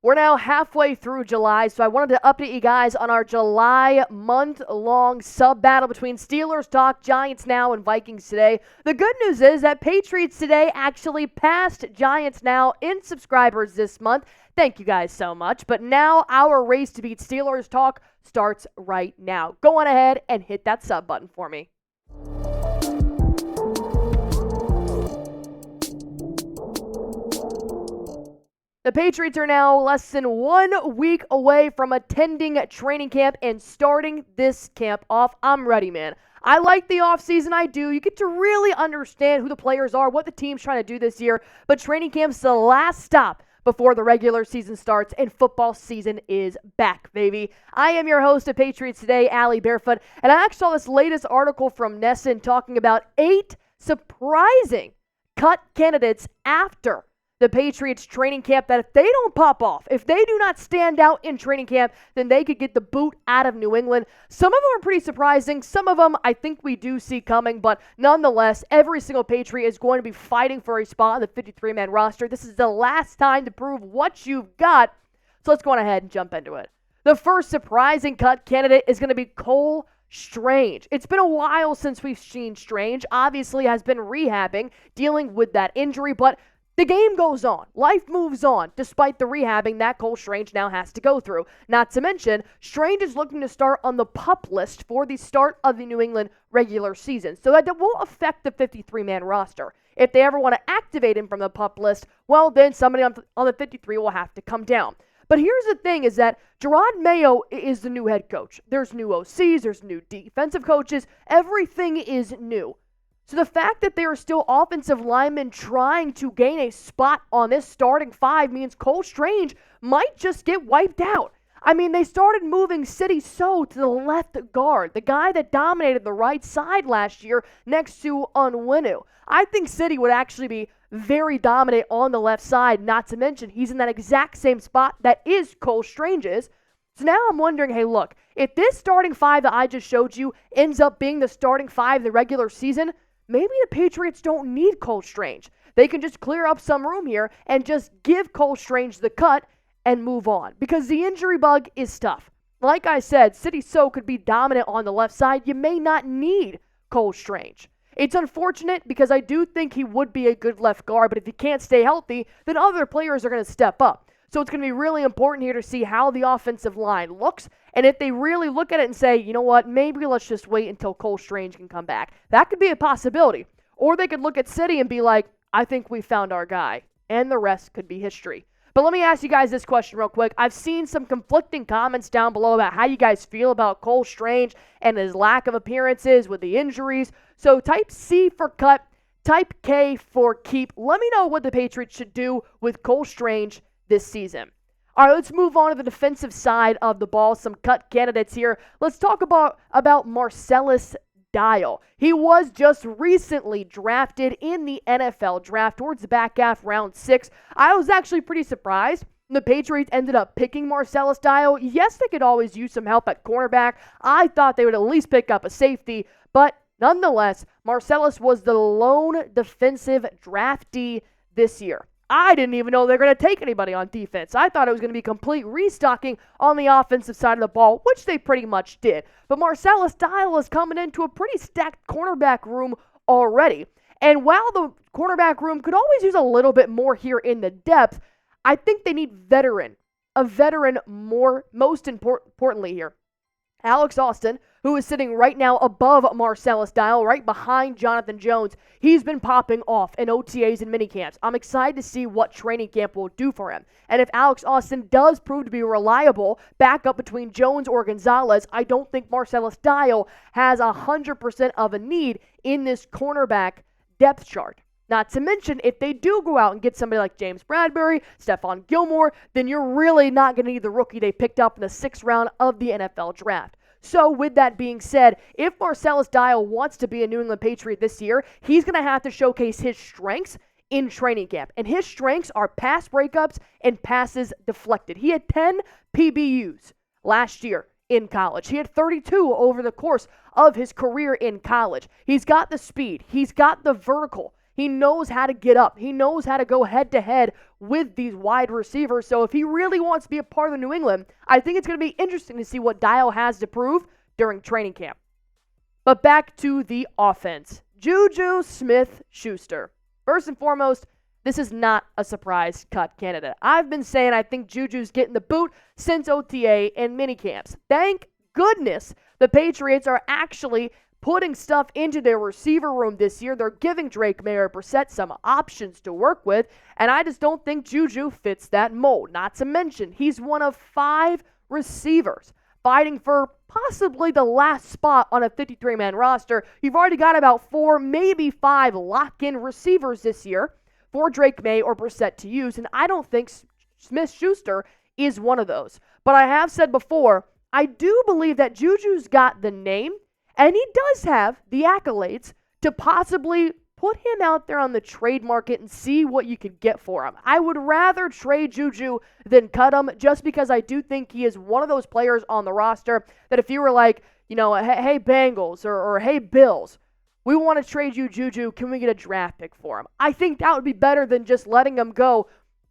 We're now halfway through July, so I wanted to update you guys on our July month-long sub-battle between Steelers Talk, Giants Now, and Vikings Today. The good news is that Patriots Today actually passed Giants Now in subscribers this month. Thank you guys so much. But now our race to beat Steelers Talk starts right now. Go on ahead and hit that sub button for me. The Patriots are now less than 1 week away from attending training camp and starting this camp off. I'm ready, man. I like the offseason, I do. You get to really understand who the players are, what the team's trying to do this year, but training camp's the last stop before the regular season starts and football season is back, baby. I am your host of Patriots Today, Allie Barefoot, and I actually saw this latest article from NESN talking about 8 surprising cut candidates after the Patriots training camp that if they don't pop off, if they do not stand out in training camp, then they could get the boot out of New England. Some of them are pretty surprising. Some of them I think we do see coming, but nonetheless, every single Patriot is going to be fighting for a spot on the 53-man roster. This is the last time to prove what you've got, so let's go on ahead and jump into it. The first surprising cut candidate is going to be Cole Strange. It's been a while since we've seen Strange. Obviously has been rehabbing, dealing with that injury, but the game goes on. Life moves on, despite the rehabbing that Cole Strange now has to go through. Not to mention, Strange is looking to start on the PUP list for the start of the New England regular season, so that won't affect the 53-man roster. If they ever want to activate him from the PUP list, well, then somebody on the 53 will have to come down. But here's the thing is that Gerard Mayo is the new head coach. There's new OCs, there's new defensive coaches. Everything is new. So the fact that there are still offensive linemen trying to gain a spot on this starting 5 means Cole Strange might just get wiped out. I mean, they started moving Sidy Sow to the left guard, the guy that dominated the right side last year next to Onwenu. I think Sidy would actually be very dominant on the left side, not to mention he's in that exact same spot that is Cole Strange's. So now I'm wondering, hey, look, if this starting 5 that I just showed you ends up being the starting 5 in the regular season, maybe the Patriots don't need Cole Strange. They can just clear up some room here and just give Cole Strange the cut and move on. Because the injury bug is tough. Like I said, Sidy Sow could be dominant on the left side. You may not need Cole Strange. It's unfortunate because I do think he would be a good left guard, but if he can't stay healthy, then other players are going to step up. So it's going to be really important here to see how the offensive line looks. And if they really look at it and say, you know what, maybe let's just wait until Cole Strange can come back. That could be a possibility. Or they could look at Sidy and be like, I think we found our guy. And the rest could be history. But let me ask you guys this question real quick. I've seen some conflicting comments down below about how you guys feel about Cole Strange and his lack of appearances with the injuries. So type C for cut, type K for keep. Let me know what the Patriots should do with Cole Strange this season. All right, let's move on to the defensive side of the ball. Some cut candidates here. Let's talk about Marcellas Dial. He was just recently drafted in the NFL draft towards the back half, round 6. I was actually pretty surprised. The Patriots ended up picking Marcellas Dial. Yes, they could always use some help at cornerback. I thought they would at least pick up a safety, but nonetheless, Marcellas was the lone defensive draftee this year. I didn't even know they were going to take anybody on defense. I thought it was going to be complete restocking on the offensive side of the ball, which they pretty much did. But Marcellas Dial is coming into a pretty stacked cornerback room already. And while the cornerback room could always use a little bit more here in the depth, I think they need a veteran most importantly here. Alex Austin, who is sitting right now above Marcellas Dial, right behind Jonathan Jones. He's been popping off in OTAs and minicamps. I'm excited to see what training camp will do for him. And if Alex Austin does prove to be reliable back up between Jones or Gonzalez, I don't think Marcellas Dial has 100% of a need in this cornerback depth chart. Not to mention, if they do go out and get somebody like James Bradbury, Stephon Gilmore, then you're really not going to need the rookie they picked up in the 6th round of the NFL draft. So with that being said, if Marcellas Dial wants to be a New England Patriot this year, he's going to have to showcase his strengths in training camp. And his strengths are pass breakups and passes deflected. He had 10 PBUs last year in college. He had 32 over the course of his career in college. He's got the speed. He's got the vertical. He knows how to get up. He knows how to go head-to-head with these wide receivers. So if he really wants to be a part of the New England, I think it's going to be interesting to see what Dial has to prove during training camp. But back to the offense. JuJu Smith-Schuster. First and foremost, this is not a surprise cut candidate. I've been saying I think JuJu's getting the boot since OTA and minicamps. Thank goodness the Patriots are actually putting stuff into their receiver room this year. They're giving Drake May or Brissett some options to work with, and I just don't think JuJu fits that mold. Not to mention, he's one of 5 receivers fighting for possibly the last spot on a 53-man roster. You've already got about 4, maybe 5 lock-in receivers this year for Drake May or Brissett to use, and I don't think Smith-Schuster is one of those. But I have said before, I do believe that JuJu's got the name, and he does have the accolades to possibly put him out there on the trade market and see what you could get for him. I would rather trade JuJu than cut him, just because I do think he is one of those players on the roster that if you were like, hey Bengals or hey Bills, we want to trade you JuJu, can we get a draft pick for him? I think that would be better than just letting him go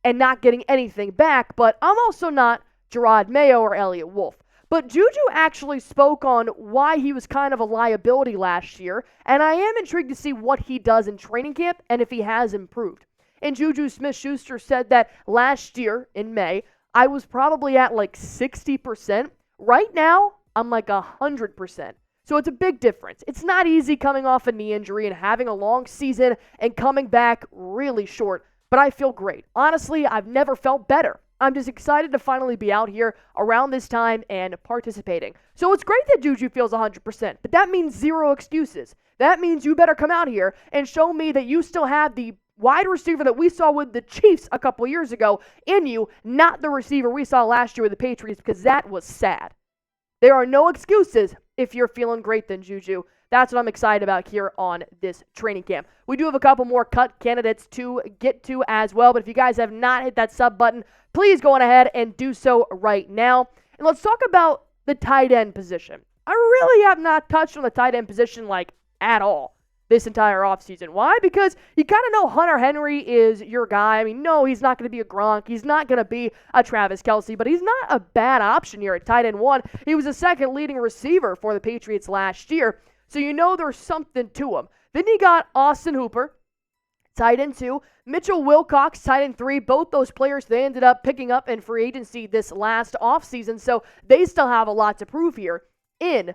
and not getting anything back, but I'm also not Gerard Mayo or Elliott Wolf. But JuJu actually spoke on why he was kind of a liability last year, and I am intrigued to see what he does in training camp and if he has improved. And JuJu Smith-Schuster said that last year in May, I was probably at like 60%. Right now, I'm like 100%. So it's a big difference. It's not easy coming off a knee injury and having a long season and coming back really short, but I feel great. Honestly, I've never felt better. I'm just excited to finally be out here around this time and participating. So it's great that JuJu feels 100%, but that means 0 excuses. That means you better come out here and show me that you still have the wide receiver that we saw with the Chiefs a couple years ago in you, not the receiver we saw last year with the Patriots, because that was sad. There are no excuses if you're feeling great than JuJu. That's what I'm excited about here on this training camp. We do have a couple more cut candidates to get to as well, but if you guys have not hit that sub button, please go on ahead and do so right now. And let's talk about the tight end position. I really have not touched on the tight end position at all this entire offseason. Why? Because you kind of know Hunter Henry is your guy. I mean, no, he's not going to be a Gronk. He's not going to be a Travis Kelce, but he's not a bad option here at tight end 1. He was the second leading receiver for the Patriots last year, so you know there's something to him. Then you got Austin Hooper, tight end 2. Mitchell Wilcox, tight end 3. Both those players they ended up picking up in free agency this last offseason, so they still have a lot to prove here in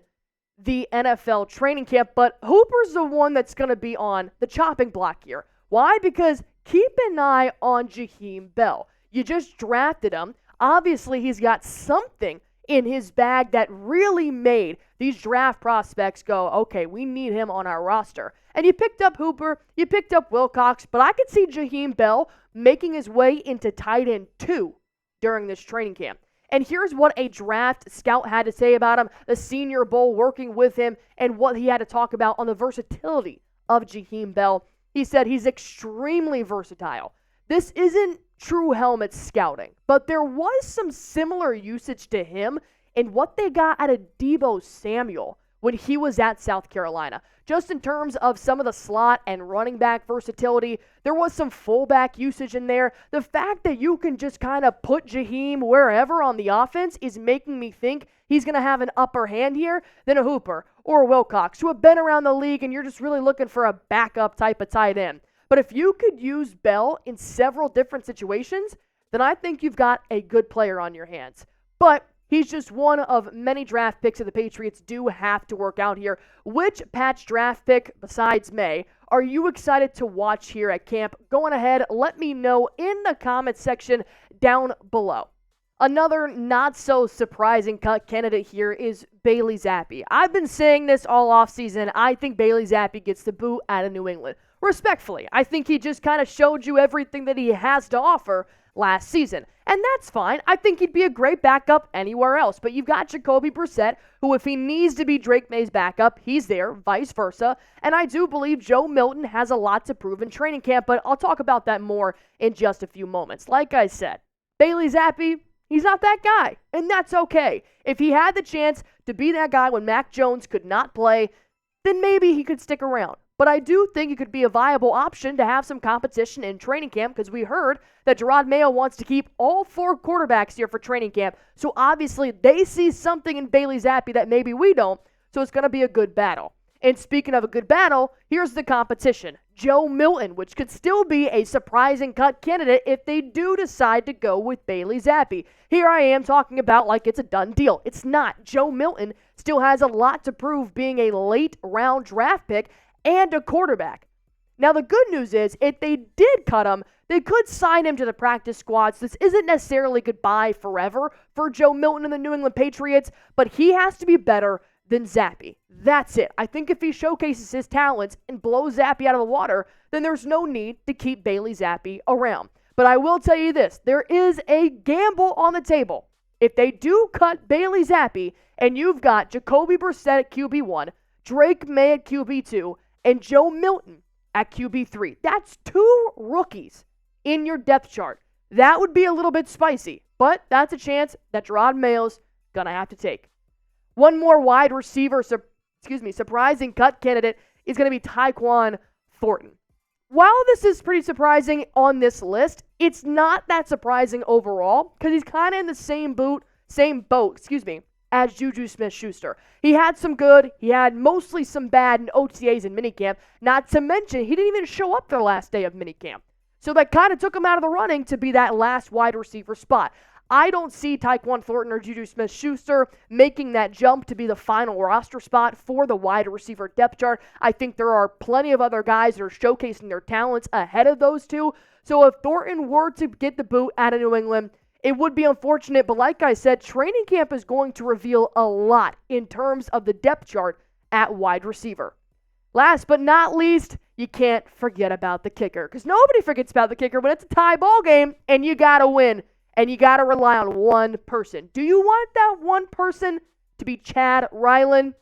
the NFL training camp. But Hooper's the one that's going to be on the chopping block here. Why? Because keep an eye on Jaheim Bell. You just drafted him. Obviously, he's got something in his bag that really made these draft prospects go, okay, we need him on our roster. And you picked up Hooper, you picked up Wilcox, but I could see Jaheim Bell making his way into tight end 2 during this training camp. And here's what a draft scout had to say about him, the Senior Bowl working with him, and what he had to talk about on the versatility of Jaheim Bell. He said he's extremely versatile. This isn't true helmet scouting, but there was some similar usage to him in what they got out of Deebo Samuel when he was at South Carolina. Just in terms of some of the slot and running back versatility, there was some fullback usage in there. The fact that you can just kind of put Jaheim wherever on the offense is making me think he's going to have an upper hand here than a Hooper or a Wilcox, who have been around the league and you're just really looking for a backup type of tight end. But if you could use Bell in several different situations, then I think you've got a good player on your hands. But he's just one of many draft picks that the Patriots do have to work out here. Which patch draft pick besides May are you excited to watch here at camp? Go on ahead, let me know in the comment section down below. Another not so surprising cut candidate here is Bailey Zappe. I've been saying this all offseason. I think Bailey Zappe gets the boot out of New England. Respectfully, I think he just kind of showed you everything that he has to offer last season. And that's fine. I think he'd be a great backup anywhere else. But you've got Jacoby Brissett, who if he needs to be Drake May's backup, he's there, vice versa. And I do believe Joe Milton has a lot to prove in training camp, but I'll talk about that more in just a few moments. Like I said, Bailey Zappe, he's not that guy, and that's okay. If he had the chance to be that guy when Mac Jones could not play, then maybe he could stick around. But I do think it could be a viable option to have some competition in training camp because we heard that Jerod Mayo wants to keep all 4 quarterbacks here for training camp. So obviously they see something in Bailey Zappe that maybe we don't. So it's going to be a good battle. And speaking of a good battle, here's the competition. Joe Milton, which could still be a surprising cut candidate if they do decide to go with Bailey Zappe. Here I am talking about like it's a done deal. It's not. Joe Milton still has a lot to prove being a late round draft pick and a quarterback. Now the good news is if they did cut him, they could sign him to the practice squad. So this isn't necessarily goodbye forever for Joe Milton and the New England Patriots, but he has to be better than Zappe. That's it. I think if he showcases his talents and blows Zappe out of the water, then there's no need to keep Bailey Zappe around. But I will tell you this, there is a gamble on the table. If they do cut Bailey Zappe and you've got Jacoby Brissett at QB1, Drake May at QB2, and Joe Milton at QB3, that's 2 rookies in your depth chart. That would be a little bit spicy, but that's a chance that Jerod Mayo's going to have to take. One more wide receiver, surprising cut candidate is going to be Tyquan Thornton. While this is pretty surprising on this list, it's not that surprising overall because he's kind of in the same boat, as JuJu Smith-Schuster. He had some good, he had mostly some bad in OTAs and minicamp, not to mention he didn't even show up the last day of minicamp. So that kind of took him out of the running to be that last wide receiver spot. I don't see Tyquan Thornton or JuJu Smith-Schuster making that jump to be the final roster spot for the wide receiver depth chart. I think there are plenty of other guys that are showcasing their talents ahead of those two. So if Thornton were to get the boot out of New England, it would be unfortunate. But like I said, training camp is going to reveal a lot in terms of the depth chart at wide receiver. Last but not least, you can't forget about the kicker because nobody forgets about the kicker when it's a tie ball game and you got to win. And you got to rely on one person. Do you want that one person to be Chad Ryland?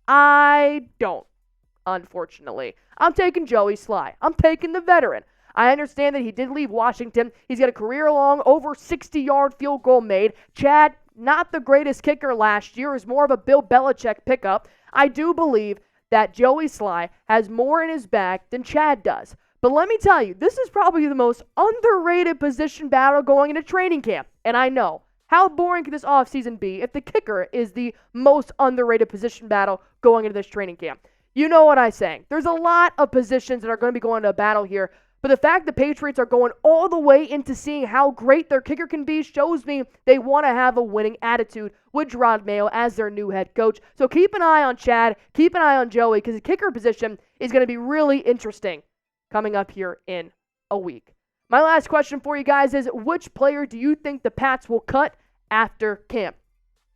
I don't, unfortunately. I'm taking Joey Slye. I'm taking the veteran. I understand that he did leave Washington. He's got a career-long, over 60-yard field goal made. Chad, not the greatest kicker last year, is more of a Bill Belichick pickup. I do believe that Joey Slye has more in his bag than Chad does. But let me tell you, this is probably the most underrated position battle going into training camp. And I know, how boring could this offseason be if the kicker is the most underrated position battle going into this training camp? You know what I'm saying. There's a lot of positions that are going to be going to a battle here. But the fact the Patriots are going all the way into seeing how great their kicker can be shows me they want to have a winning attitude with Jerod Mayo as their new head coach. So keep an eye on Chad, keep an eye on Joey, because the kicker position is going to be really interesting coming up here in a week. My last question for you guys is, which player do you think the Pats will cut after camp?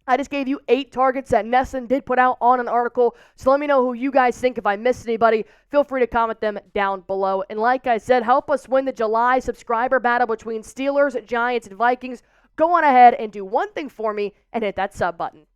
I just gave you 8 targets that NESN did put out on an article, so let me know who you guys think. If I missed anybody, feel free to comment them down below. And like I said, help us win the July subscriber battle between Steelers, Giants, and Vikings. Go on ahead and do one thing for me and hit that sub button.